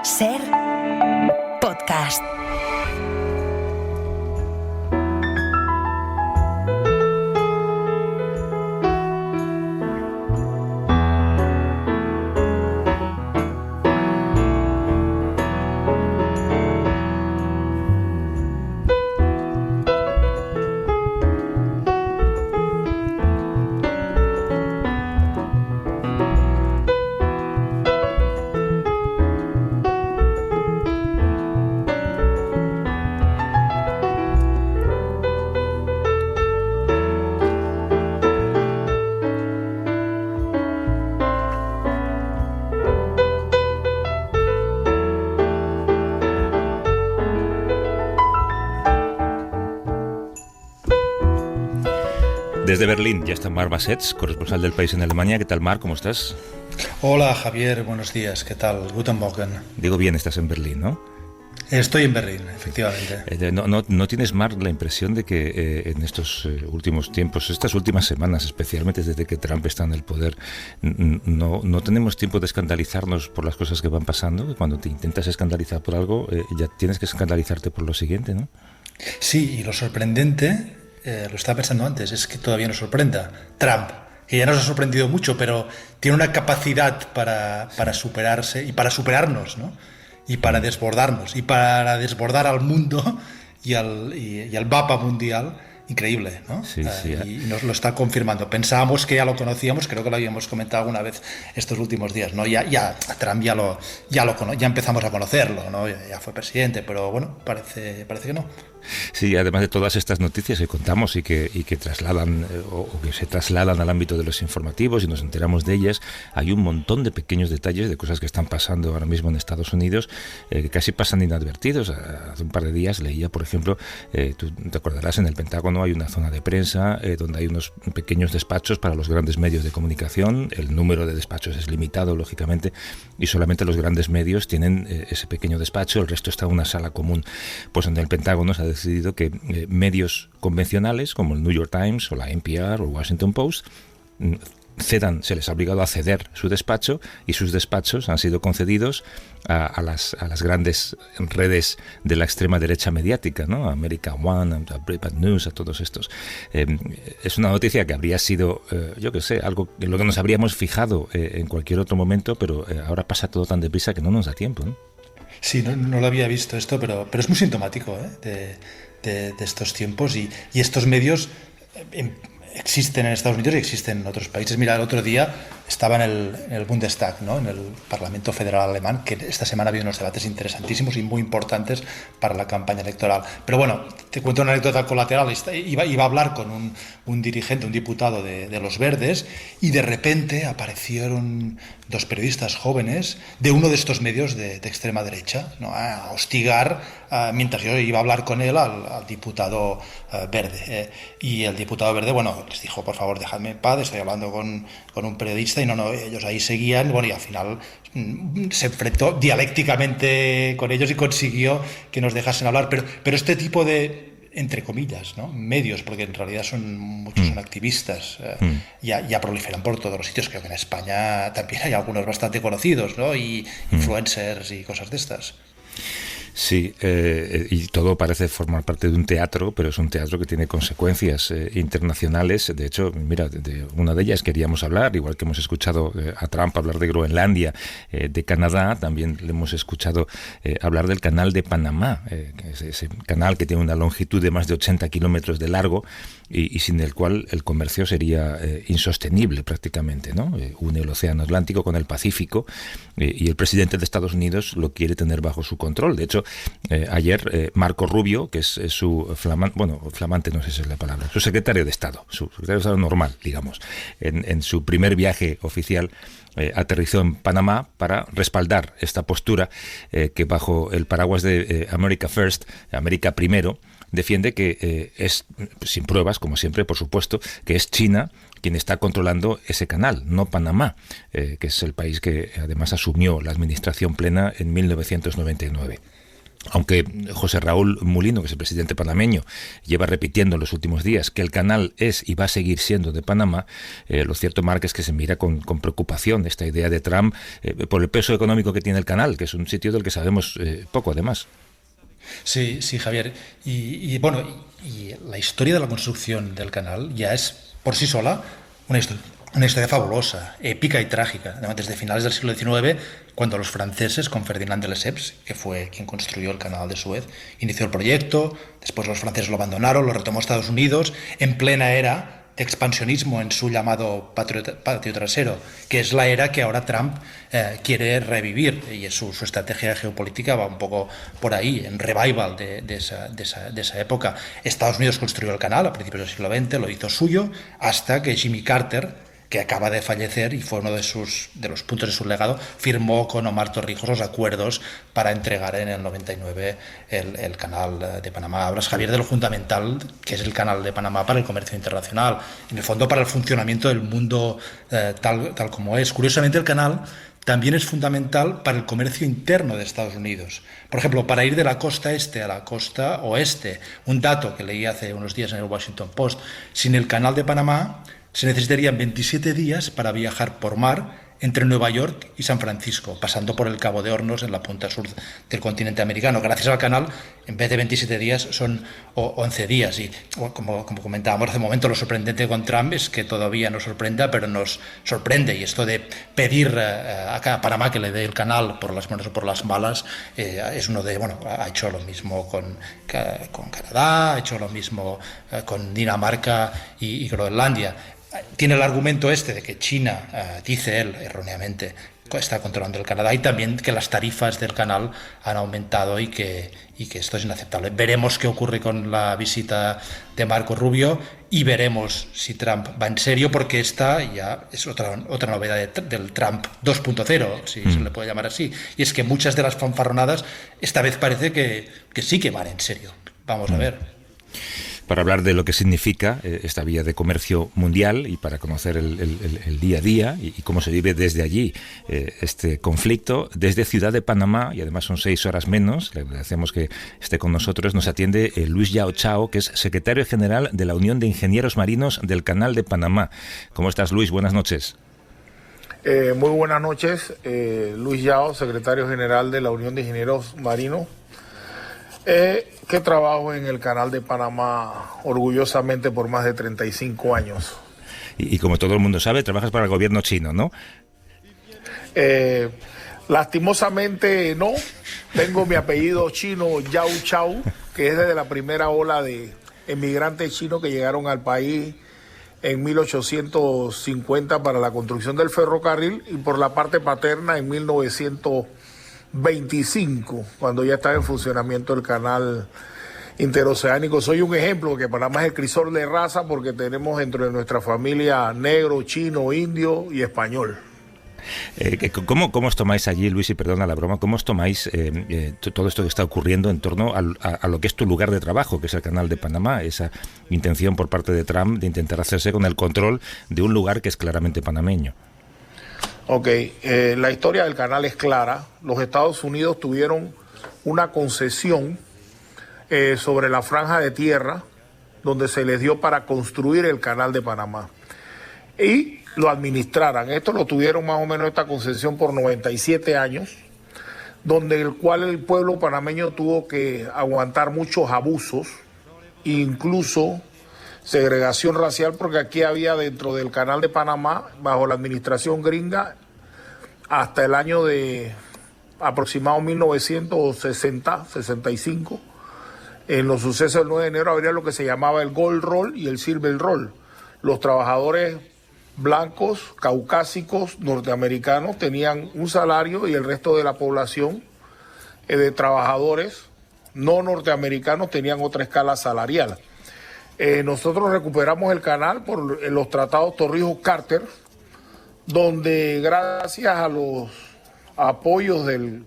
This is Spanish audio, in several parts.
Ser podcast. Desde Berlín ya está Marc Bassets, corresponsal del País en Alemania. ¿Qué tal, Marc? ¿Cómo estás? Hola, Javier. Buenos días. ¿Qué tal? Guten Morgen. Digo bien, estás en Berlín, ¿no? Estoy en Berlín, efectivamente. ¿No tienes, Marc, la impresión de que en estos últimos tiempos, estas últimas semanas, especialmente desde que Trump está en el poder, no tenemos tiempo de escandalizarnos por las cosas que van pasando? Que cuando te intentas escandalizar por algo, ya tienes que escandalizarte por lo siguiente, ¿no? Sí, y lo sorprendente, lo estaba pensando antes, es que todavía nos sorprenda. Trump, que ya nos ha sorprendido mucho, pero tiene una capacidad para superarse y para superarnos, ¿no? Y para desbordarnos, y para desbordar al mundo y al mapa mundial, increíble, ¿no? Sí. Y nos lo está confirmando. Pensábamos que ya lo conocíamos, creo que lo habíamos comentado alguna vez estos últimos días, ¿no? Ya a Trump ya empezamos a conocerlo, ¿no? Ya fue presidente, pero bueno, parece que no. Sí, además de todas estas noticias que contamos y que trasladan o que se trasladan al ámbito de los informativos y nos enteramos de ellas, hay un montón de pequeños detalles de cosas que están pasando ahora mismo en Estados Unidos que casi pasan inadvertidos. Hace un par de días leía, por ejemplo, tú te acordarás, en el Pentágono hay una zona de prensa donde hay unos pequeños despachos para los grandes medios de comunicación. El número de despachos es limitado, lógicamente, y solamente los grandes medios tienen ese pequeño despacho, el resto está en una sala común. Pues en el Pentágono se ha decidido que medios convencionales como el New York Times o la NPR o Washington Post se les ha obligado a ceder su despacho, y sus despachos han sido concedidos a las grandes redes de la extrema derecha mediática, ¿no? A America One, a Breitbart News, a todos estos. Es una noticia que habría sido, yo qué sé, algo en lo que nos habríamos fijado en cualquier otro momento, pero ahora pasa todo tan deprisa que no nos da tiempo, ¿no? Sí, no lo había visto esto, pero es muy sintomático, de estos tiempos, y estos medios existen en Estados Unidos y existen en otros países. Mira, el otro día estaba en el Bundestag, ¿no? En el Parlamento Federal Alemán, que esta semana ha habido unos debates interesantísimos y muy importantes para la campaña electoral. Pero bueno, te cuento una anécdota colateral. Iba a hablar con un dirigente, un diputado de los Verdes, y de repente aparecieron dos periodistas jóvenes de uno de estos medios de extrema derecha, ¿no? A hostigar, mientras yo iba a hablar con él, al diputado verde. Y el diputado verde, bueno, les dijo: por favor, dejadme en paz, estoy hablando con un periodista. Y no, ellos ahí seguían, bueno, y al final se enfrentó dialécticamente con ellos y consiguió que nos dejasen hablar. Pero este tipo de, entre comillas, ¿no?, medios, porque en realidad muchos son activistas, ya proliferan por todos los sitios. Creo que en España también hay algunos bastante conocidos, ¿no? Y influencers y cosas de estas. Sí, y todo parece formar parte de un teatro, pero es un teatro que tiene consecuencias internacionales. De hecho, mira, de una de ellas queríamos hablar, igual que hemos escuchado a Trump hablar de Groenlandia, de Canadá, también le hemos escuchado hablar del canal de Panamá, que es ese canal que tiene una longitud de más de 80 kilómetros de largo y sin el cual el comercio sería insostenible prácticamente, ¿no? Une el Océano Atlántico con el Pacífico, y el presidente de Estados Unidos lo quiere tener bajo su control. De hecho, ayer Marco Rubio, que es su flamante, no sé si es la palabra, su secretario de Estado normal, digamos, en su primer viaje oficial, aterrizó en Panamá para respaldar esta postura que, bajo el paraguas de America First, América Primero, defiende que es, sin pruebas, como siempre, por supuesto, que es China quien está controlando ese canal, no Panamá, que es el país que además asumió la administración plena en 1999. Aunque José Raúl Mulino, que es el presidente panameño, lleva repitiendo en los últimos días que el canal es y va a seguir siendo de Panamá, lo cierto, Marc, es que se mira con preocupación esta idea de Trump por el peso económico que tiene el canal, que es un sitio del que sabemos poco, además. Sí, sí, Javier. Y la historia de la construcción del canal ya es por sí sola una historia fabulosa, épica y trágica. Además, desde finales del siglo XIX, cuando los franceses, con Ferdinand de Lesseps, que fue quien construyó el canal de Suez, inició el proyecto, después los franceses lo abandonaron, lo retomó Estados Unidos, en plena era de expansionismo en su llamado patio trasero, que es la era que ahora Trump quiere revivir, y su estrategia geopolítica va un poco por ahí, en revival de esa época. Estados Unidos construyó el canal a principios del siglo XX, lo hizo suyo, hasta que Jimmy Carter, que acaba de fallecer y fue uno de los puntos de su legado, firmó con Omar Torrijos los acuerdos para entregar en el 99 el canal de Panamá. Hablas, Javier, de lo fundamental que es el canal de Panamá para el comercio internacional, en el fondo para el funcionamiento del mundo tal como es. Curiosamente, el canal también es fundamental para el comercio interno de Estados Unidos. Por ejemplo, para ir de la costa este a la costa oeste, un dato que leí hace unos días en el Washington Post, sin el canal de Panamá se necesitarían 27 días para viajar por mar entre Nueva York y San Francisco, pasando por el Cabo de Hornos en la punta sur del continente americano. Gracias al canal, en vez de 27 días, son 11 días. Y como comentábamos hace un momento, lo sorprendente con Trump es que todavía nos sorprenda, pero nos sorprende. Y esto de pedir a Panamá que le dé el canal por las buenas o por las malas, es uno de, ha hecho lo mismo con Canadá, ha hecho lo mismo con Dinamarca y Groenlandia. Tiene el argumento este de que China, dice él erróneamente, está controlando el Canadá, y también que las tarifas del canal han aumentado y que esto es inaceptable. Veremos qué ocurre con la visita de Marco Rubio y veremos si Trump va en serio, porque esta ya es otra novedad del Trump 2.0, si se le puede llamar así, y es que muchas de las fanfarronadas esta vez parece que sí que van en serio. Vamos a ver. Para hablar de lo que significa esta vía de comercio mundial y para conocer el día a día y cómo se vive desde allí este conflicto, desde Ciudad de Panamá, y además son 6 horas menos, le agradecemos que esté con nosotros, nos atiende Luis Yao Chao, que es secretario general de la Unión de Ingenieros Marinos del Canal de Panamá. ¿Cómo estás, Luis? Buenas noches. Muy buenas noches, Luis Yao, secretario general de la Unión de Ingenieros Marinos, que trabajo en el Canal de Panamá orgullosamente por más de 35 años. Y como todo el mundo sabe, trabajas para el gobierno chino, ¿no? Lastimosamente no. Tengo mi apellido chino, Yao Chao, que es desde la primera ola de emigrantes chinos que llegaron al país en 1850 para la construcción del ferrocarril, y por la parte paterna en 1925, cuando ya estaba en funcionamiento el canal interoceánico. Soy un ejemplo que Panamá es el crisol de raza, porque tenemos dentro de nuestra familia negro, chino, indio y español. ¿Cómo os tomáis allí, Luis, y perdona la broma, cómo os tomáis todo esto que está ocurriendo en torno a lo que es tu lugar de trabajo, que es el Canal de Panamá, esa intención por parte de Trump de intentar hacerse con el control de un lugar que es claramente panameño? Ok, la historia del canal es clara. Los Estados Unidos tuvieron una concesión sobre la franja de tierra donde se les dio para construir el Canal de Panamá y lo administraran. Esto lo tuvieron más o menos, esta concesión, por 97 años, donde el cual el pueblo panameño tuvo que aguantar muchos abusos, incluso segregación racial, porque aquí había dentro del Canal de Panamá, bajo la administración gringa, hasta el año de aproximado 1960-65, en los sucesos del 9 de enero habría lo que se llamaba el Gold Roll y el Silver Roll. Los trabajadores blancos, caucásicos, norteamericanos tenían un salario, y el resto de la población de trabajadores no norteamericanos tenían otra escala salarial. Nosotros recuperamos el canal por los tratados Torrijos-Carter, donde gracias a los apoyos del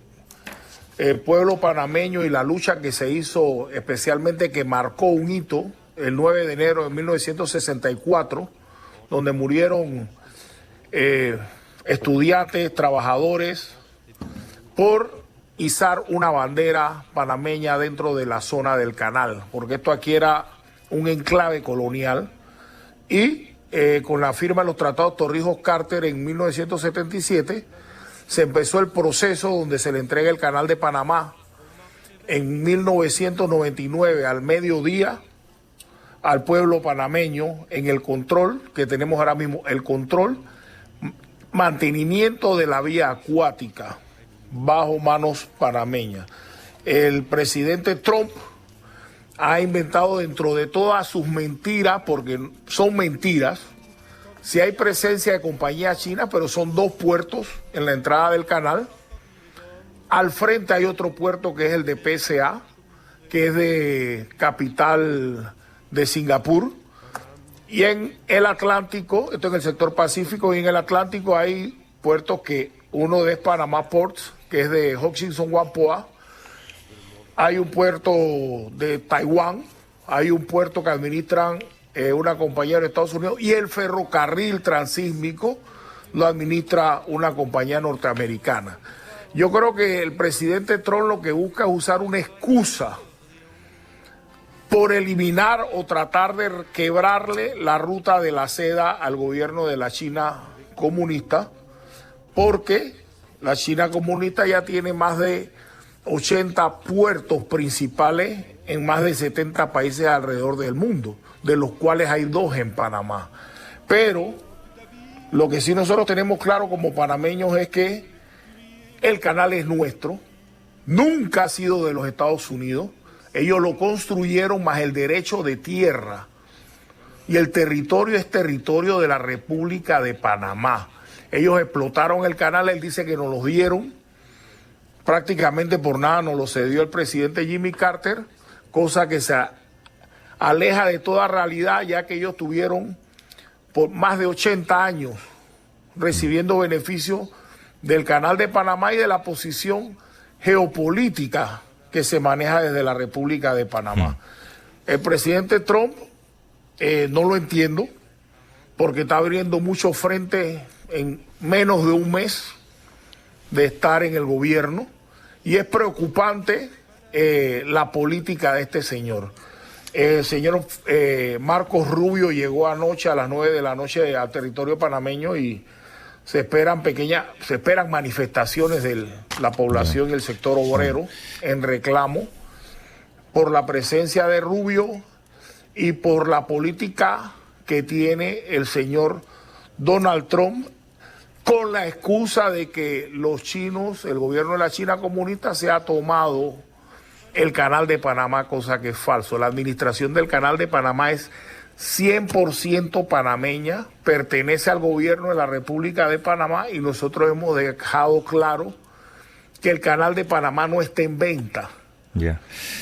pueblo panameño y la lucha que se hizo, especialmente que marcó un hito, el 9 de enero de 1964, donde murieron estudiantes, trabajadores, por izar una bandera panameña dentro de la zona del canal, porque esto aquí era un enclave colonial, y con la firma de los tratados Torrijos-Carter en 1977 se empezó el proceso donde se le entrega el canal de Panamá en 1999 al mediodía al pueblo panameño en el control que tenemos ahora mismo, el control, mantenimiento de la vía acuática bajo manos panameñas. El presidente Trump ha inventado, dentro de todas sus mentiras, porque son mentiras, si hay presencia de compañías chinas, pero son 2 puertos en la entrada del canal. Al frente hay otro puerto que es el de PSA, que es de capital de Singapur. Y en el Atlántico, esto en el sector Pacífico, y en el Atlántico hay puertos que uno es Panama Ports, que es de Hutchinson Whampoa. Hay un puerto de Taiwán, hay un puerto que administran una compañía de Estados Unidos, y el ferrocarril transísmico lo administra una compañía norteamericana. Yo creo que el presidente Trump lo que busca es usar una excusa por eliminar o tratar de quebrarle la ruta de la seda al gobierno de la China comunista, porque la China comunista ya tiene más de 80 puertos principales en más de 70 países alrededor del mundo, de los cuales hay 2 en Panamá. Pero lo que sí nosotros tenemos claro como panameños es que el canal es nuestro, nunca ha sido de los Estados Unidos. Ellos lo construyeron más el derecho de tierra, y el territorio es territorio de la República de Panamá. Ellos explotaron el canal, él dice que nos lo dieron, prácticamente por nada nos lo cedió el presidente Jimmy Carter, cosa que se aleja de toda realidad, ya que ellos tuvieron por más de 80 años recibiendo beneficios del canal de Panamá y de la posición geopolítica que se maneja desde la República de Panamá. El presidente Trump no lo entiendo, porque está abriendo mucho frente en menos de un mes de estar en el gobierno, y es preocupante la política de este señor. El señor Marcos Rubio llegó anoche a las 9 de la noche al territorio panameño, y se esperan manifestaciones de la población y el sector obrero en reclamo por la presencia de Rubio y por la política que tiene el señor Donald Trump, con la excusa de que los chinos, el gobierno de la China comunista, se ha tomado el canal de Panamá, cosa que es falso. La administración del canal de Panamá es 100% panameña, pertenece al gobierno de la República de Panamá, y nosotros hemos dejado claro que el canal de Panamá no está en venta,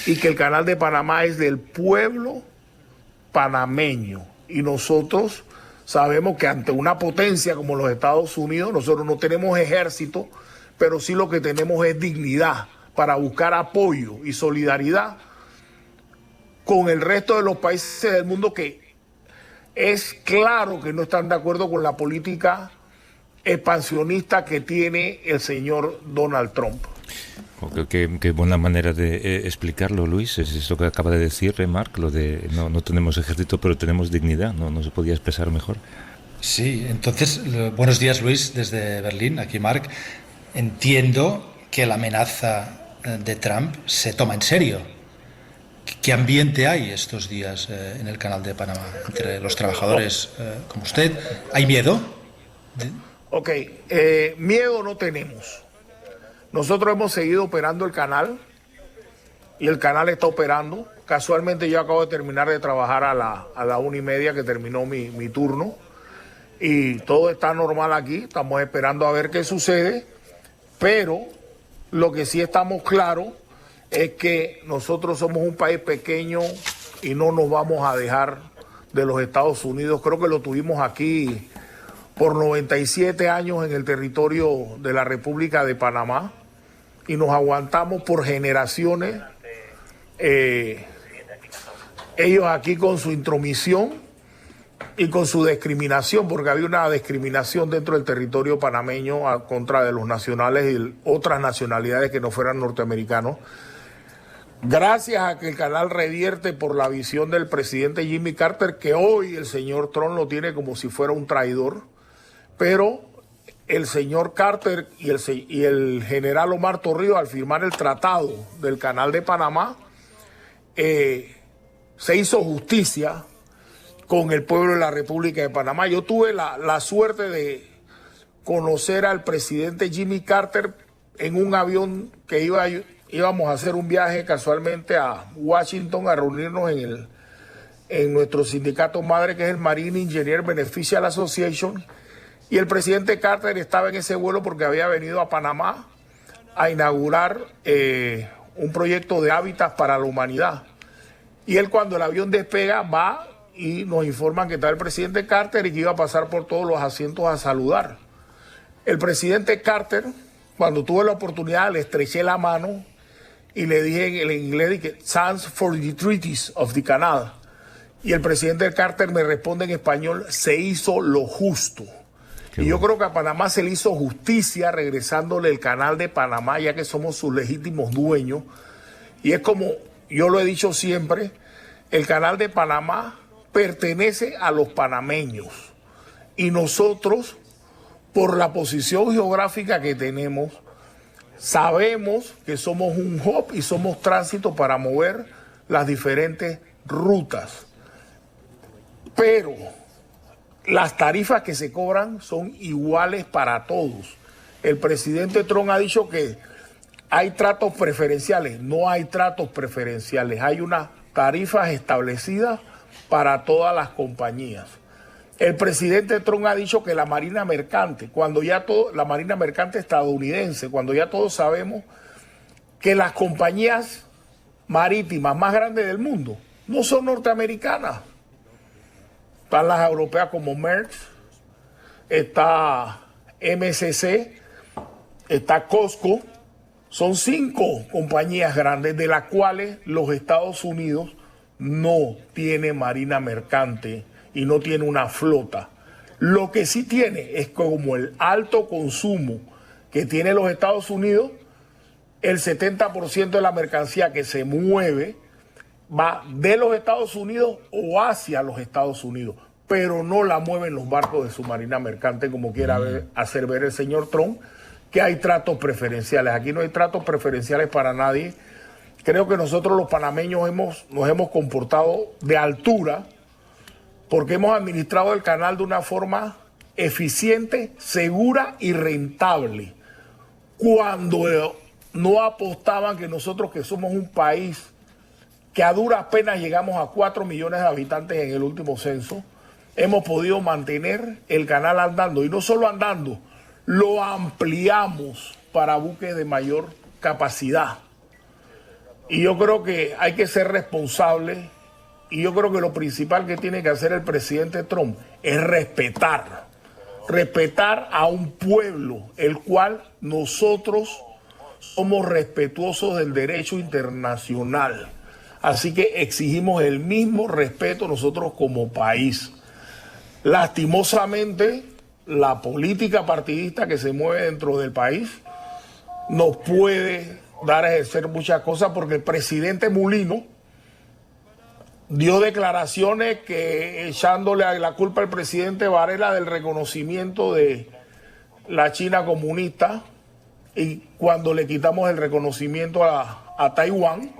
y que el canal de Panamá es del pueblo panameño, y nosotros sabemos que ante una potencia como los Estados Unidos, nosotros no tenemos ejército, pero sí lo que tenemos es dignidad para buscar apoyo y solidaridad con el resto de los países del mundo que es claro que no están de acuerdo con la política expansionista que tiene el señor Donald Trump. Qué buena manera de explicarlo, Luis. Es esto que acaba de decir Marc, lo de no tenemos ejército, pero tenemos dignidad. No se podía expresar mejor. Sí, entonces, buenos días, Luis, desde Berlín, aquí Marc. Entiendo que la amenaza de Trump se toma en serio. ¿Qué ambiente hay estos días en el canal de Panamá entre los trabajadores como usted? ¿Hay miedo? Ok, miedo no tenemos. Nosotros hemos seguido operando el canal, y el canal está operando. Casualmente yo acabo de terminar de trabajar a la 1:30 que terminó mi turno, y todo está normal aquí. Estamos esperando a ver qué sucede, pero lo que sí estamos claros es que nosotros somos un país pequeño y no nos vamos a dejar de los Estados Unidos. Creo que lo tuvimos aquí por 97 años en el territorio de la República de Panamá, y nos aguantamos por generaciones. Ellos aquí con su intromisión, y con su discriminación, porque había una discriminación dentro del territorio panameño a contra de los nacionales y otras nacionalidades que no fueran norteamericanos. Gracias a que el canal revierte por la visión del presidente Jimmy Carter, que hoy el señor Trump lo tiene como si fuera un traidor, pero el señor Carter y el general Omar Torrijos, al firmar el tratado del Canal de Panamá, se hizo justicia con el pueblo de la República de Panamá. Yo tuve la suerte de conocer al presidente Jimmy Carter en un avión que íbamos a hacer un viaje casualmente a Washington a reunirnos en nuestro sindicato madre, que es el Marine Engineer Beneficial Association, y el presidente Carter estaba en ese vuelo porque había venido a Panamá a inaugurar un proyecto de hábitats para la humanidad. Y él, cuando el avión despega, va y nos informan que está el presidente Carter y que iba a pasar por todos los asientos a saludar. El presidente Carter, cuando tuve la oportunidad, le estreché la mano y le dije en inglés que "Thanks for the treaties of the canal". Y el presidente Carter me responde en español: "Se hizo lo justo". Y yo creo que a Panamá se le hizo justicia regresándole el canal de Panamá, ya que somos sus legítimos dueños. Y es como yo lo he dicho siempre, el canal de Panamá pertenece a los panameños. Y nosotros, por la posición geográfica que tenemos, sabemos que somos un hub y somos tránsito para mover las diferentes rutas. Pero las tarifas que se cobran son iguales para todos. El presidente Trump ha dicho que hay tratos preferenciales. No hay tratos preferenciales. Hay unas tarifas establecidas para todas las compañías. El presidente Trump ha dicho que la Marina Mercante, la Marina Mercante estadounidense, cuando ya todos sabemos que las compañías marítimas más grandes del mundo no son norteamericanas. Están las europeas como Maersk, está MSC, está COSCO. Son 5 compañías grandes, de las cuales los Estados Unidos no tiene marina mercante y no tiene una flota. Lo que sí tiene es como el alto consumo que tiene los Estados Unidos, el 70% de la mercancía que se mueve va de los Estados Unidos o hacia los Estados Unidos, pero no la mueven los barcos de su marina mercante, como quiera hacer ver el señor Trump, que hay tratos preferenciales. Aquí no hay tratos preferenciales para nadie. Creo que nosotros los panameños nos hemos comportado de altura porque hemos administrado el canal de una forma eficiente, segura y rentable. Cuando no apostaban que nosotros, que somos un país que a duras penas llegamos a 4 millones de habitantes en el último censo, hemos podido mantener el canal andando. Y no solo andando, lo ampliamos para buques de mayor capacidad. Y yo creo que hay que ser responsable, y yo creo que lo principal que tiene que hacer el presidente Trump es respetar a un pueblo, el cual nosotros somos respetuosos del derecho internacional. Así que exigimos el mismo respeto nosotros como país. Lastimosamente, la política partidista que se mueve dentro del país nos puede dar a ejercer muchas cosas, porque el presidente Mulino dio declaraciones que echándole la culpa al presidente Varela del reconocimiento de la China comunista, y cuando le quitamos el reconocimiento a Taiwán,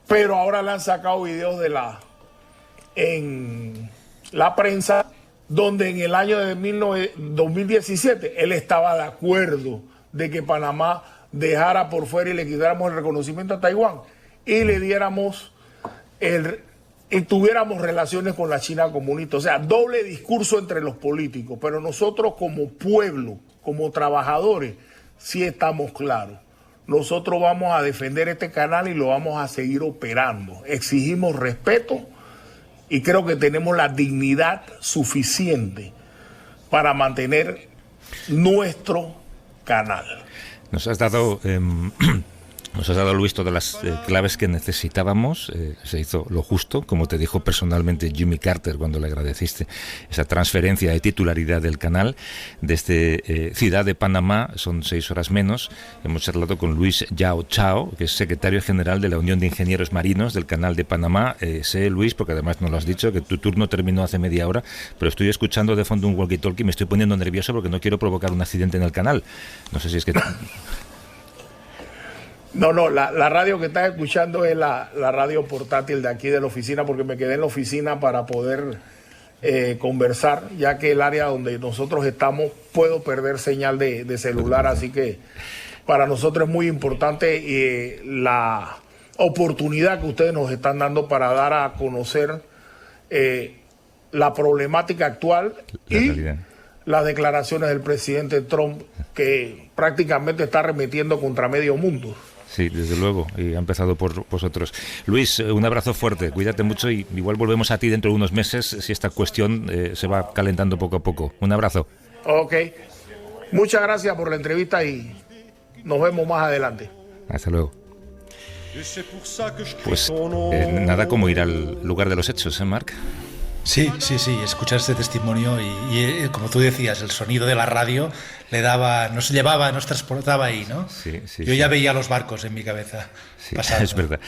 pero ahora le han sacado videos en la prensa donde en el año de 2017 él estaba de acuerdo de que Panamá dejara por fuera y le quitáramos el reconocimiento a Taiwán y le diéramos y tuviéramos relaciones con la China comunista. O sea, doble discurso entre los políticos, pero nosotros como pueblo, como trabajadores, sí estamos claros. Nosotros vamos a defender este canal y lo vamos a seguir operando. Exigimos respeto y creo que tenemos la dignidad suficiente para mantener nuestro canal. Nos has dado Nos has dado, Luis, todas las claves que necesitábamos. Se hizo lo justo, como te dijo personalmente Jimmy Carter cuando le agradeciste esa transferencia de titularidad del canal. Desde Ciudad de Panamá, son 6 horas menos, hemos charlado con Luis Yao Chao, que es secretario general de la Unión de Ingenieros Marinos del Canal de Panamá. Sé, Luis, porque además nos lo has dicho, que tu turno terminó hace media hora, pero estoy escuchando de fondo un walkie-talkie y me estoy poniendo nervioso porque no quiero provocar un accidente en el canal. No sé si es que... No, la radio que estás escuchando es la radio portátil de aquí de la oficina, porque me quedé en la oficina para poder conversar, ya que el área donde nosotros estamos puedo perder señal de celular, así que para nosotros es muy importante la oportunidad que ustedes nos están dando para dar a conocer la problemática actual y las declaraciones del presidente Trump, que prácticamente está arremetiendo contra medio mundo. Sí, desde luego, y ha empezado por vosotros. Luis, un abrazo fuerte, cuídate mucho y igual volvemos a ti dentro de unos meses si esta cuestión se va calentando poco a poco. Un abrazo. Ok, muchas gracias por la entrevista y nos vemos más adelante. Hasta luego. Pues nada como ir al lugar de los hechos, ¿eh, Marc? Sí, escuchar este testimonio y como tú decías, el sonido de la radio le daba, nos llevaba, nos transportaba ahí, ¿no? Sí, Yo ya veía los barcos en mi cabeza pasando. Es verdad.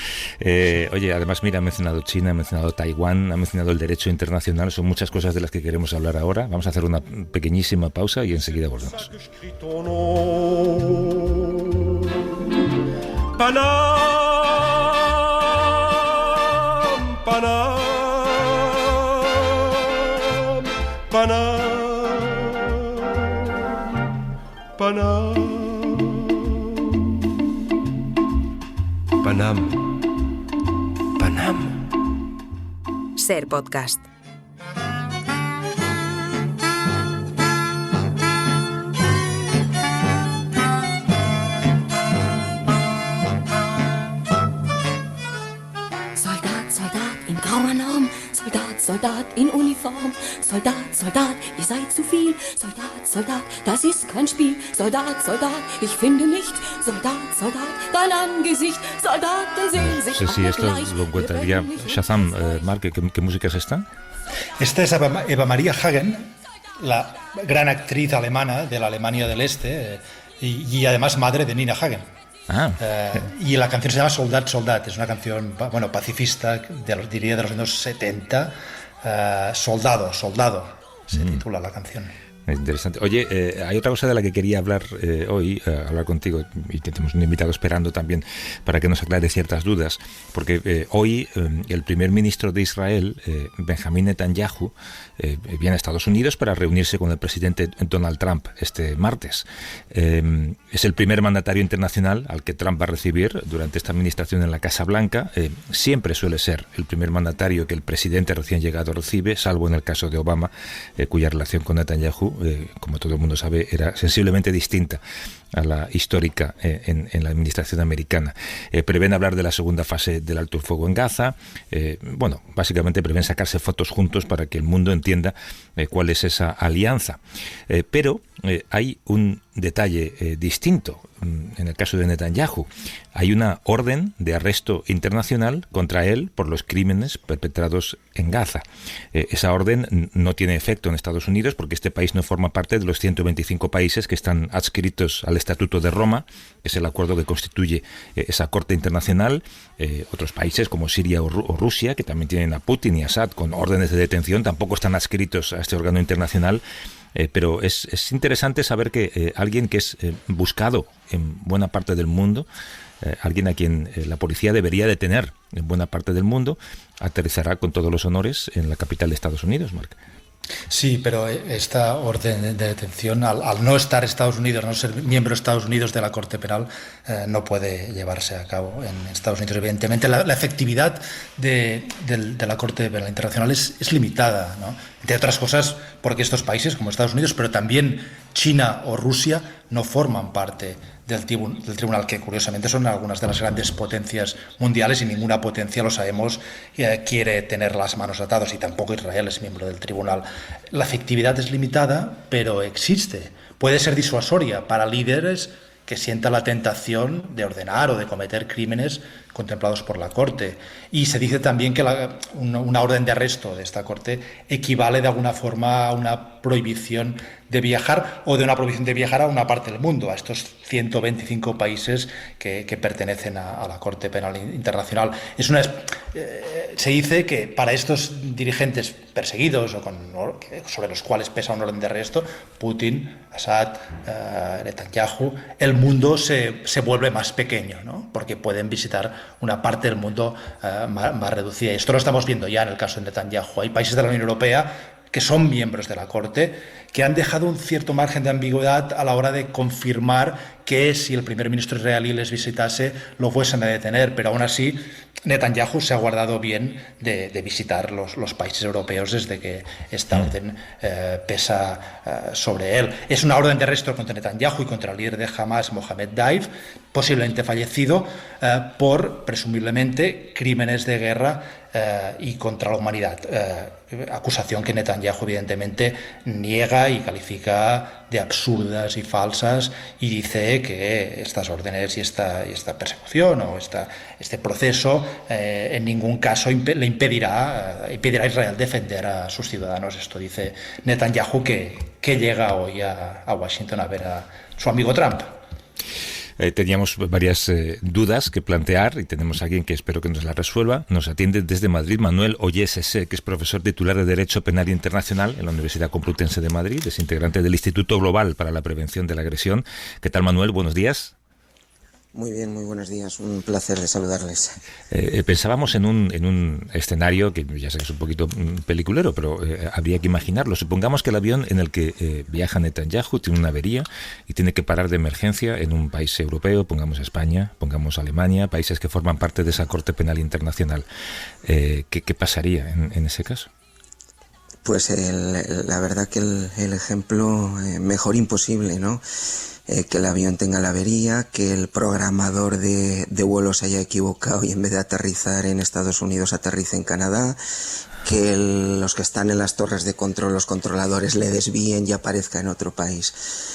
Oye, además, mira, ha mencionado China, ha mencionado Taiwán, ha mencionado el derecho internacional, son muchas cosas de las que queremos hablar ahora. Vamos a hacer una pequeñísima pausa y enseguida volvemos. Panam. Ser podcast. Soldat in Uniform, Soldat, ihr seid zu viel. Soldat, das ist kein Spiel. Soldat, ich finde nicht. Soldat, dein Angesicht. Soldaten sehen sich. No sé si esto lo encontraría Shazam. Marc, ¿qué música es esta? Esta es Eva Maria Hagen, la gran actriz alemana de la Alemania del Este y además madre de Nina Hagen. Y la canción se llama Soldat, es una canción pacifista, diría de los años 70. Soldado, se titula la canción. Interesante. Oye, hay otra cosa de la que quería hablar hoy, hablar contigo, y tenemos un invitado esperando también para que nos aclare ciertas dudas, porque hoy el primer ministro de Israel, Benjamín Netanyahu, viene a Estados Unidos para reunirse con el presidente Donald Trump este martes. Es el primer mandatario internacional al que Trump va a recibir durante esta administración en la Casa Blanca. Siempre suele ser el primer mandatario que el presidente recién llegado recibe, salvo en el caso de Obama, cuya relación con Netanyahu, como todo el mundo sabe, era sensiblemente distinta a la histórica en la administración americana. Prevén hablar de la segunda fase del alto el fuego en Gaza. Básicamente prevén sacarse fotos juntos para que el mundo entienda cuál es esa alianza. Pero hay un detalle distinto. En el caso de Netanyahu, hay una orden de arresto internacional contra él por los crímenes perpetrados en Gaza. Esa orden no tiene efecto en Estados Unidos porque este país no forma parte de los 125 países que están adscritos al Estatuto de Roma, que es el acuerdo que constituye esa Corte Internacional. Otros países como Siria o Rusia, que también tienen a Putin y a Assad con órdenes de detención, tampoco están adscritos a este órgano internacional. Pero es interesante saber que alguien que es buscado en buena parte del mundo, alguien a quien la policía debería detener en buena parte del mundo, aterrizará con todos los honores en la capital de Estados Unidos, Marc. Sí, pero esta orden de detención, al no estar Estados Unidos, no ser miembro de Estados Unidos de la Corte Penal, no puede llevarse a cabo en Estados Unidos. Evidentemente, la efectividad de la Corte Penal Internacional es limitada, ¿no? Entre otras cosas, porque estos países, como Estados Unidos, pero también China o Rusia, no forman parte del tribunal, que curiosamente son algunas de las grandes potencias mundiales y ninguna potencia, lo sabemos, quiere tener las manos atadas, y tampoco Israel es miembro del tribunal. La efectividad es limitada, pero existe. Puede ser disuasoria para líderes que sienta la tentación de ordenar o de cometer crímenes contemplados por la Corte. Y se dice también que una orden de arresto de esta Corte equivale de alguna forma a una prohibición de viajar, o de una prohibición de viajar a una parte del mundo, a estos 125 países que pertenecen a la Corte Penal Internacional. Se dice que para estos dirigentes perseguidos o sobre los cuales pesa una orden de arresto, Putin, Assad, Netanyahu, el mundo se vuelve más pequeño, ¿no? Porque pueden visitar una parte del mundo más reducida. Y esto lo estamos viendo ya en el caso de Netanyahu. Hay países de la Unión Europea que son miembros de la Corte, que han dejado un cierto margen de ambigüedad a la hora de confirmar que si el primer ministro israelí les visitase lo fuesen a detener, pero aún así Netanyahu se ha guardado bien de visitar los países europeos desde que esta orden pesa sobre él. Es una orden de arresto contra Netanyahu y contra el líder de Hamas, Mohamed Daif, posiblemente fallecido por, presumiblemente, crímenes de guerra y contra la humanidad. Acusación que Netanyahu evidentemente niega y califica de absurdas y falsas, y dice que estas órdenes y esta persecución o este proceso en ningún caso le impedirá a Israel defender a sus ciudadanos. Esto dice Netanyahu, que llega hoy a Washington a ver a su amigo Trump. Teníamos varias dudas que plantear y tenemos a alguien que espero que nos las resuelva. Nos atiende desde Madrid Manuel Ollé-Sesé, que es profesor titular de Derecho Penal Internacional en la Universidad Complutense de Madrid, es integrante del Instituto Global para la Prevención de la Agresión. ¿Qué tal, Manuel? Buenos días. Muy bien, muy buenos días. Un placer de saludarles. Pensábamos en un escenario que ya sé que es un poquito peliculero, pero habría que imaginarlo. Supongamos que el avión en el que viaja Netanyahu tiene una avería y tiene que parar de emergencia en un país europeo, pongamos España, pongamos Alemania, países que forman parte de esa Corte Penal Internacional. ¿Qué pasaría en ese caso? Pues la verdad que el ejemplo mejor imposible, ¿no? Que el avión tenga la avería, que el programador de vuelo se haya equivocado y en vez de aterrizar en Estados Unidos aterrice en Canadá, que los que están en las torres de control, los controladores, le desvíen y aparezca en otro país.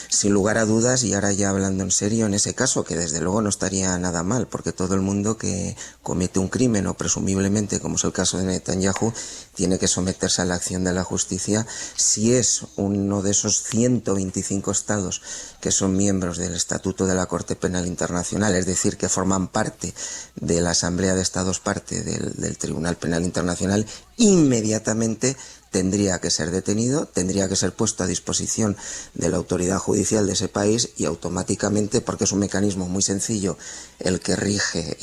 Sin lugar a dudas, y ahora ya hablando en serio, en ese caso, que desde luego no estaría nada mal, porque todo el mundo que comete un crimen, o presumiblemente, como es el caso de Netanyahu, tiene que someterse a la acción de la justicia si es uno de esos 125 estados que son miembros del Estatuto de la Corte Penal Internacional, es decir, que forman parte de la Asamblea de Estados parte del Tribunal Penal Internacional. Inmediatamente tendría que ser detenido, tendría que ser puesto a disposición de la autoridad judicial de ese país y automáticamente, porque es un mecanismo muy sencillo el que rige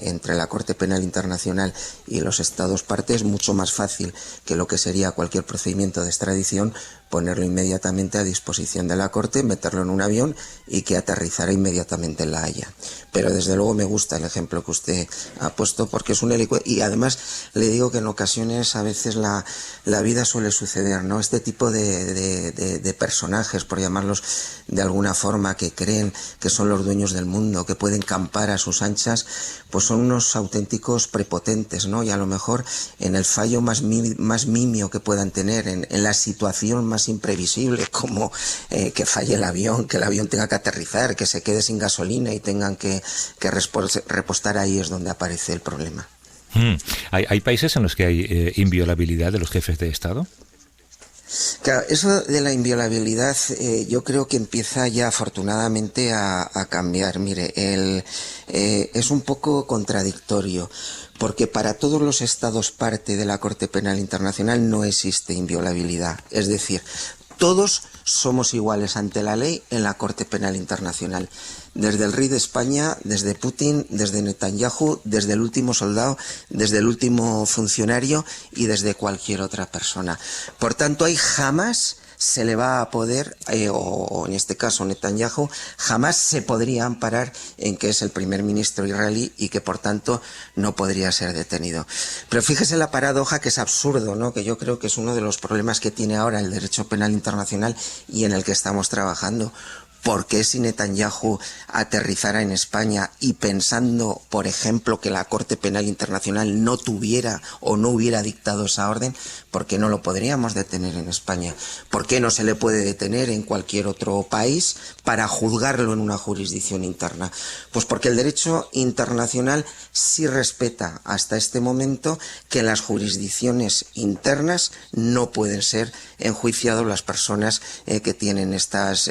entre la Corte Penal Internacional y los Estados partes, mucho más fácil que lo que sería cualquier procedimiento de extradición, ponerlo inmediatamente a disposición de la Corte, meterlo en un avión y que aterrizara inmediatamente en La Haya. Pero desde luego me gusta el ejemplo que usted ha puesto, porque es un helicóptero, y además le digo que en ocasiones a veces la vida suele suceder, ¿no? Este tipo de personajes, por llamarlos de alguna forma, que creen que son los dueños del mundo, que pueden campar a sus anchas, pues son unos auténticos prepotentes, ¿no? Y a lo mejor en el fallo más nimio que puedan tener, en la situación más imprevisible, como que falle el avión, que el avión tenga que aterrizar, que se quede sin gasolina y tengan que repostar, ahí es donde aparece el problema. ¿Hay países en los que hay inviolabilidad de los jefes de Estado? Claro, eso de la inviolabilidad yo creo que empieza ya afortunadamente a cambiar. Mire, es un poco contradictorio, porque para todos los estados parte de la Corte Penal Internacional no existe inviolabilidad. Es decir, todos somos iguales ante la ley en la Corte Penal Internacional. Desde el rey de España, desde Putin, desde Netanyahu, desde el último soldado, desde el último funcionario y desde cualquier otra persona. Por tanto, ahí jamás se le va a poder, o en este caso Netanyahu, jamás se podría amparar en que es el primer ministro israelí y que por tanto no podría ser detenido. Pero fíjese la paradoja, que es absurdo, ¿no? Que yo creo que es uno de los problemas que tiene ahora el derecho penal internacional y en el que estamos trabajando. ¿por qué si Netanyahu aterrizara en España y pensando, por ejemplo, que la Corte Penal Internacional no tuviera o no hubiera dictado esa orden, por qué no lo podríamos detener en España? ¿Por qué no se le puede detener en cualquier otro país para juzgarlo en una jurisdicción interna? Pues porque el derecho internacional sí respeta hasta este momento que en las jurisdicciones internas no pueden ser enjuiciados las personas que tienen estas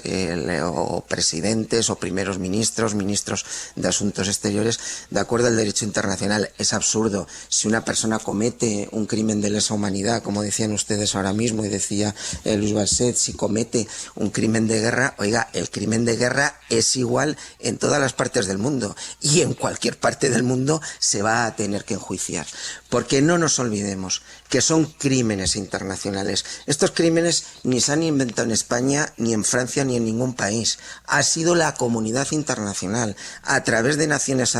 o presidentes o primeros ministros, ministros de Asuntos Exteriores, de acuerdo al derecho internacional. Es absurdo. Si una persona comete un crimen de lesa humanidad, como decían ustedes ahora mismo y decía Luis Basset, si comete un crimen de guerra, oiga, el crimen de guerra es igual en todas las partes del mundo y en cualquier parte del mundo se va a tener que enjuiciar. Porque no nos olvidemos que son crímenes internacionales. Estos crímenes ni se han inventado en España, ni en Francia, ni en ningún país. Ha sido la comunidad internacional, a través de Naciones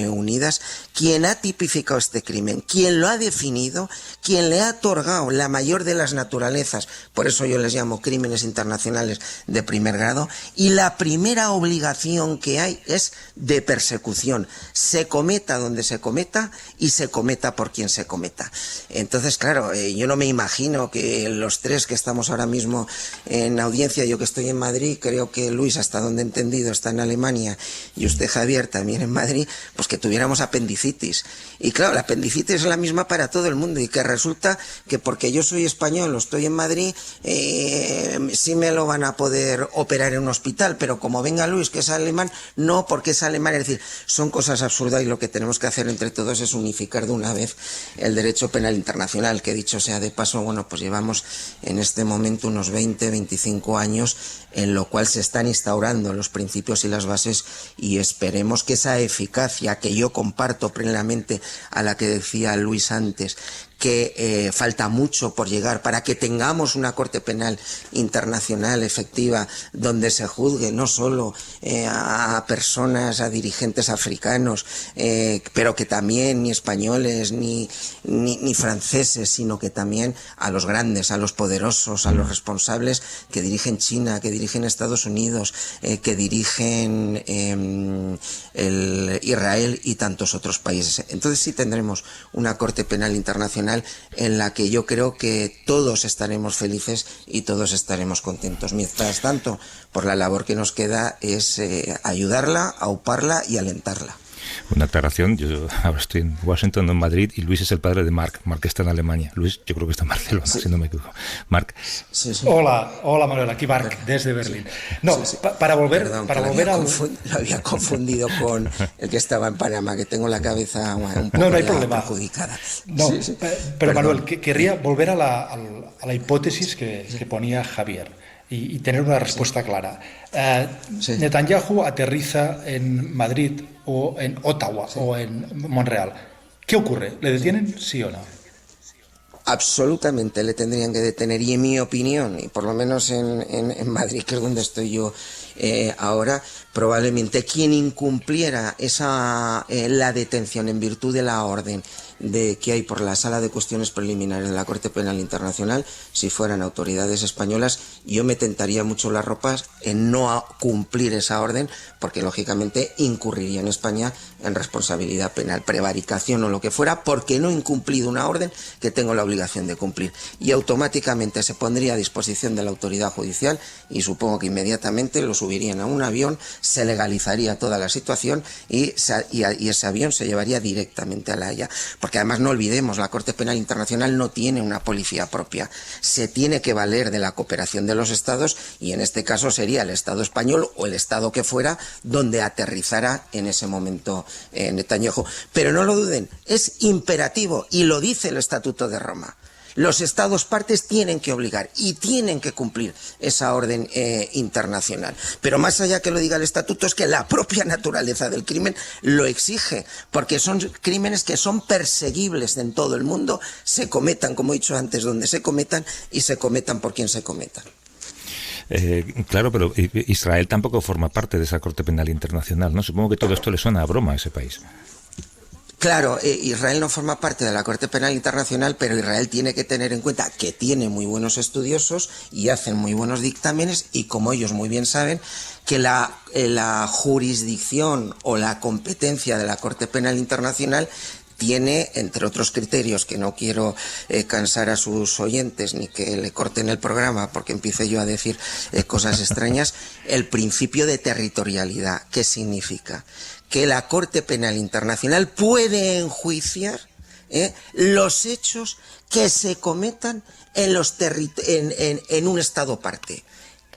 Unidas, quien ha tipificado este crimen, quien lo ha definido, quien le ha otorgado la mayor de las naturalezas, por eso yo les llamo crímenes internacionales de primer grado, y la primera obligación que hay es de persecución, se cometa donde se cometa y se cometa por quien se cometa. Entonces, claro, yo no me imagino que los tres que estamos ahora mismo en audiencia, yo que estoy en Madrid, creo que Luis, hasta donde he entendido, está en Alemania, y usted, Javier, también en Madrid, pues que tuviéramos apendicitis. Y claro, la apendicitis es la misma para todo el mundo, y que resulta que porque yo soy español o estoy en Madrid, sí me lo van a poder operar en un hospital, pero como venga Luis, que es alemán, no, porque es alemán. Es decir, son cosas absurdas, y lo que tenemos que hacer entre todos es unificar de una vez el derecho penal internacional, que dicho sea de paso, bueno, pues llevamos en este momento unos 20, 25 años en lo cual se están instaurando los principios y las bases, y esperemos que esa eficacia que yo comparto plenamente, a la que decía Luis antes, que falta mucho por llegar para que tengamos una Corte Penal Internacional efectiva donde se juzgue no solo a personas, a dirigentes africanos, pero que también ni españoles ni franceses, sino que también a los grandes, a los poderosos, a los responsables que dirigen China, que dirigen Estados Unidos, que dirigen Israel y tantos otros países. Entonces sí tendremos una Corte Penal Internacional en la que yo creo que todos estaremos felices y todos estaremos contentos. Mientras tanto, por la labor que nos queda es ayudarla, auparla y alentarla. Una aclaración, yo ahora estoy en Washington, no en Madrid, y Luis es el padre de Marc. Marc está en Alemania. Luis, yo creo que está en Barcelona, sí, si no me equivoco. Marc. Sí, sí. Hola Manuel, aquí Marc, desde Berlín. No, sí, sí. Para volver Lo había confundido con el que estaba en Panamá, que tengo la cabeza un poco no hay problema. perjudicada. No, sí. Pero Manuel, querría volver a la hipótesis que ponía Javier. Y tener una respuesta clara. Sí. Netanyahu aterriza en Madrid o en Ottawa, sí, o en Montreal. ¿Qué ocurre? ¿Le detienen, sí o no? Absolutamente le tendrían que detener, y en mi opinión, y por lo menos en Madrid, que es donde estoy yo ahora, probablemente quien incumpliera la detención en virtud de la orden que hay por la Sala de Cuestiones Preliminares de la Corte Penal Internacional, si fueran autoridades españolas, yo me tentaría mucho las ropas en no cumplir esa orden, porque lógicamente incurriría en España en responsabilidad penal, prevaricación o lo que fuera, porque no he incumplido una orden que tengo la obligación de cumplir, y automáticamente se pondría a disposición de la autoridad judicial, y supongo que inmediatamente lo subirían a un avión, se legalizaría toda la situación y ese avión se llevaría directamente a La Haya. Porque además no olvidemos, la Corte Penal Internacional no tiene una policía propia, se tiene que valer de la cooperación de los Estados, y en este caso sería el Estado español o el Estado que fuera donde aterrizara en ese momento Netanyahu. Pero no lo duden, es imperativo, y lo dice el Estatuto de Roma. Los Estados partes tienen que obligar y tienen que cumplir esa orden internacional. Pero más allá que lo diga el Estatuto, es que la propia naturaleza del crimen lo exige, porque son crímenes que son perseguibles en todo el mundo, se cometan, como he dicho antes, donde se cometan, y se cometan por quien se cometan. Claro, pero Israel tampoco forma parte de esa Corte Penal Internacional, ¿no? Supongo que todo esto le suena a broma a ese país. Claro, Israel no forma parte de la Corte Penal Internacional, pero Israel tiene que tener en cuenta que tiene muy buenos estudiosos y hacen muy buenos dictámenes, y como ellos muy bien saben, que la jurisdicción o la competencia de la Corte Penal Internacional tiene, entre otros criterios, que no quiero cansar a sus oyentes ni que le corten el programa porque empiece yo a decir cosas extrañas, el principio de territorialidad. ¿Qué significa? Que la Corte Penal Internacional puede enjuiciar los hechos que se cometan en un Estado parte.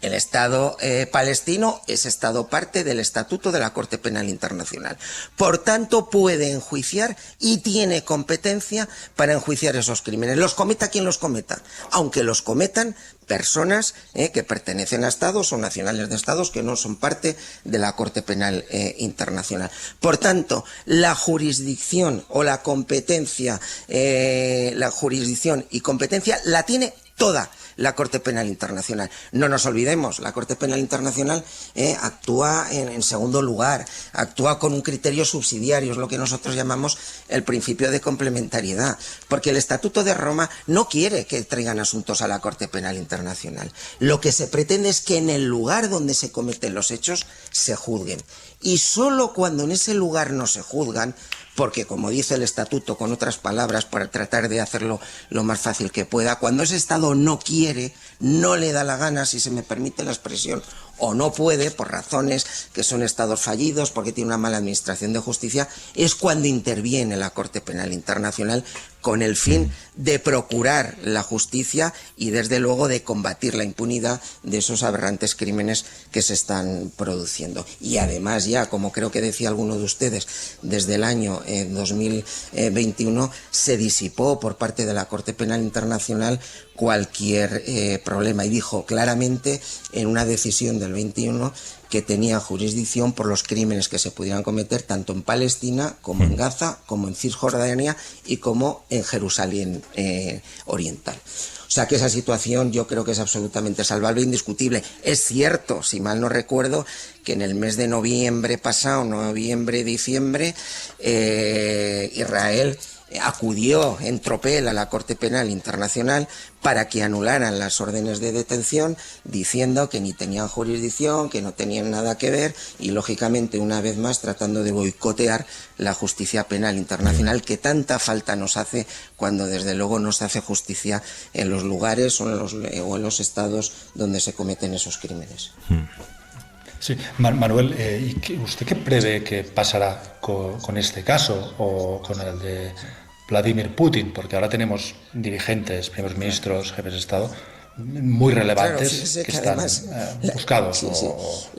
El Estado palestino es Estado parte del Estatuto de la Corte Penal Internacional. Por tanto, puede enjuiciar y tiene competencia para enjuiciar esos crímenes. Los cometa quien los cometa, aunque los cometan personas que pertenecen a Estados o nacionales de Estados que no son parte de la Corte Penal Internacional. Por tanto, la jurisdicción o la competencia, la jurisdicción y competencia la tiene toda la Corte Penal Internacional. No nos olvidemos, la Corte Penal Internacional actúa en segundo lugar, actúa con un criterio subsidiario, es lo que nosotros llamamos el principio de complementariedad, porque el Estatuto de Roma no quiere que traigan asuntos a la Corte Penal Internacional. Lo que se pretende es que en el lugar donde se cometen los hechos se juzguen. Y solo cuando en ese lugar no se juzgan, porque como dice el Estatuto, con otras palabras, para tratar de hacerlo lo más fácil que pueda, cuando ese Estado no quiere, no le da la gana, si se me permite la expresión, o no puede, por razones que son estados fallidos, porque tiene una mala administración de justicia, es cuando interviene la Corte Penal Internacional con el fin de procurar la justicia y desde luego de combatir la impunidad de esos aberrantes crímenes que se están produciendo. Y además ya, como creo que decía alguno de ustedes, desde el año 2021 se disipó por parte de la Corte Penal Internacional cualquier problema y dijo claramente en una decisión del 21 que tenía jurisdicción por los crímenes que se pudieran cometer tanto en Palestina como en Gaza, como en Cisjordania y como en Jerusalén Oriental. O sea que esa situación yo creo que es absolutamente salvable e indiscutible. Es cierto, si mal no recuerdo, que en el mes de noviembre pasado, diciembre, Israel acudió en tropel a la Corte Penal Internacional para que anularan las órdenes de detención, diciendo que ni tenían jurisdicción, que no tenían nada que ver y, lógicamente, una vez más tratando de boicotear la justicia penal internacional que tanta falta nos hace cuando, desde luego, no se hace justicia en los lugares o en los estados donde se cometen esos crímenes. Sí, Manuel, ¿y usted qué prevé que pasará con este caso o con el de Vladimir Putin? Porque ahora tenemos dirigentes, primeros ministros, jefes de Estado muy relevantes, claro, que están además, buscados.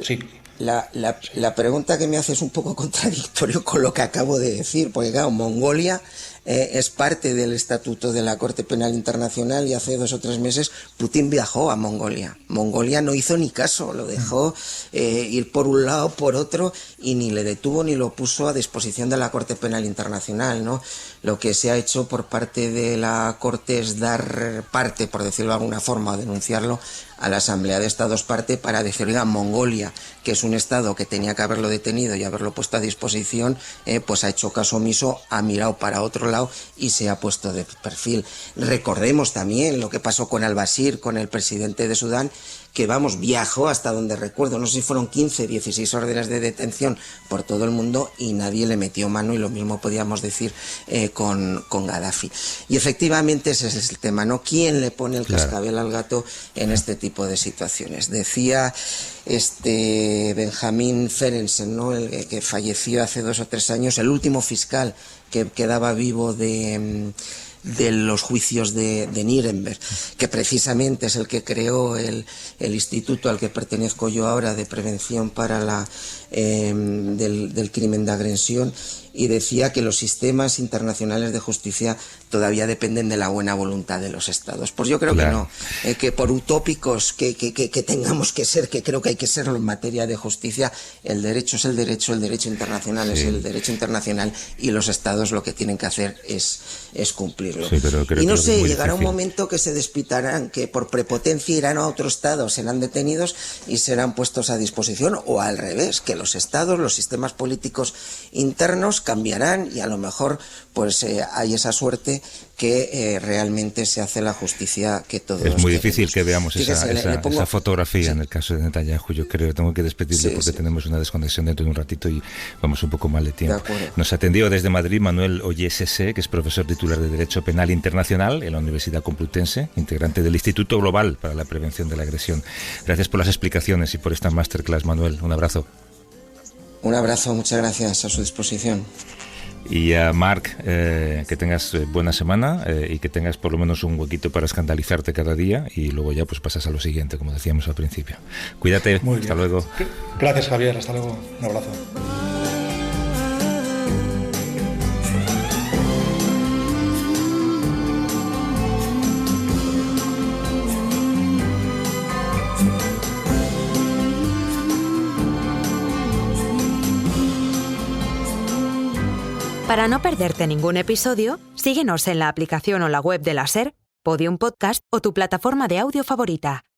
Sí. La pregunta que me hace es un poco contradictorio con lo que acabo de decir, porque claro, Mongolia es parte del Estatuto de la Corte Penal Internacional y hace 2 o 3 meses Putin viajó a Mongolia. Mongolia no hizo ni caso, lo dejó ir por un lado, por otro, y ni le detuvo ni lo puso a disposición de la Corte Penal Internacional, ¿no? Lo que se ha hecho por parte de la Corte es dar parte, por decirlo de alguna forma, o denunciarlo a la Asamblea de Estados parte para decir, oiga, Mongolia, que es un Estado que tenía que haberlo detenido y haberlo puesto a disposición, pues ha hecho caso omiso, ha mirado para otro lado y se ha puesto de perfil. Recordemos también lo que pasó con al-Bashir, con el presidente de Sudán, que viajó hasta donde recuerdo, no sé si fueron 15, 16 órdenes de detención por todo el mundo y nadie le metió mano, y lo mismo podíamos decir con Gaddafi. Y efectivamente ese es el tema, ¿no? ¿Quién le pone el cascabel al gato en este tipo de situaciones? Decía Benjamin Ferenczen, ¿no? El que falleció hace 2 o 3 años, el último fiscal que quedaba vivo de los juicios de Nuremberg, que precisamente es el que creó el instituto al que pertenezco yo ahora de prevención para del crimen de agresión, y decía que los sistemas internacionales de justicia todavía dependen de la buena voluntad de los estados. Pues yo creo que no, que por utópicos que tengamos que ser, que creo que hay que serlo en materia de justicia, el derecho es el derecho internacional es el derecho internacional, y los estados lo que tienen que hacer es cumplirlo. Sí, y no sé, llegará un momento que se despitarán, que por prepotencia irán a otro estado, serán detenidos y serán puestos a disposición, o al revés, que los estados, los sistemas políticos internos cambiarán y a lo mejor pues hay esa suerte que realmente se hace la justicia que todos Es muy queremos. difícil que veamos Fíjese, esa fotografía, sí. En el caso de Netanyahu. Yo creo que tengo que despedirle porque tenemos una desconexión dentro de un ratito y vamos un poco mal de tiempo. Nos atendió desde Madrid Manuel Ollesese, que es profesor titular de Derecho Penal Internacional en la Universidad Complutense, integrante del Instituto Global para la Prevención de la Agresión. Gracias por las explicaciones y por esta masterclass, Manuel. Un abrazo. Un abrazo, muchas gracias, a su disposición. Y a Marc, que tengas buena semana y que tengas por lo menos un huequito para escandalizarte cada día y luego ya pues pasas a lo siguiente, como decíamos al principio. Cuídate, Muy bien. Hasta luego. Gracias, Javier, hasta luego. Un abrazo. Para no perderte ningún episodio, síguenos en la aplicación o la web de la SER, Podium Podcast o tu plataforma de audio favorita.